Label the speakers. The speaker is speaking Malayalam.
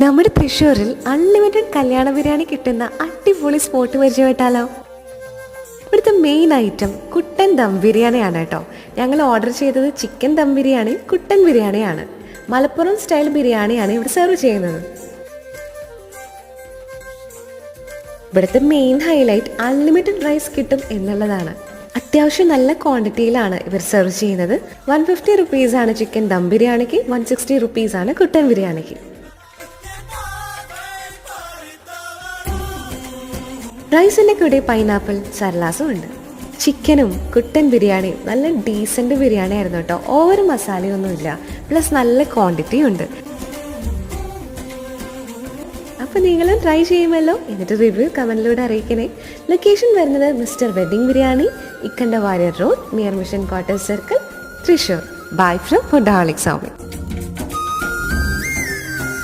Speaker 1: നമ്മുടെ തൃശ്ശൂരിൽ അൺലിമിറ്റഡ് കല്യാണ ബിരിയാണി കിട്ടുന്ന അടിപൊളി സ്പോട്ട് പരിചയപ്പെട്ടാലോ? ഇവിടുത്തെ മെയിൻ ഐറ്റം കുട്ടൻ ദം ബിരിയാണിയാണ് കേട്ടോ. ഞങ്ങൾ ഓർഡർ ചെയ്തത് ചിക്കൻ ദം ബിരിയാണി, കുട്ടൻ ബിരിയാണിയാണ്. മലപ്പുറം സ്റ്റൈൽ ബിരിയാണിയാണ് ഇവിടെ സെർവ് ചെയ്യുന്നത്. ഇവിടുത്തെ മെയിൻ ഹൈലൈറ്റ് അൺലിമിറ്റഡ് റൈസ് കിട്ടും എന്നുള്ളതാണ്. അത്യാവശ്യം നല്ല ക്വാണ്ടിറ്റിയിലാണ് ഇവർ സെർവ് ചെയ്യുന്നത്. 150 റുപ്പീസാണ് ചിക്കൻ ദം ബിരിയാണിക്ക്, 160 റുപ്പീസാണ് കുട്ടൻ ബിരിയാണിക്ക്. റൈസിൻ്റെ കൂടെ പൈനാപ്പിൾ സർലാസും ഉണ്ട്. ചിക്കനും കുട്ടൻ ബിരിയാണിയും നല്ല ഡീസൻറ്റ് ബിരിയാണി ആയിരുന്നു കേട്ടോ. ഓവർ മസാലയൊന്നുമില്ല, പ്ലസ് നല്ല ക്വാണ്ടിറ്റിയും ഉണ്ട്. അപ്പോൾ നിങ്ങളും ട്രൈ ചെയ്യുമല്ലോ. എന്നിട്ട് റിവ്യൂ കമൻറ്റിലൂടെ അറിയിക്കണേ. ലൊക്കേഷൻ വരുന്നത് Mr Wedding Biryani, Ikkanda Warrier road, near mission quarters circle, Thrissur. Bye from Foodaholic Soumya.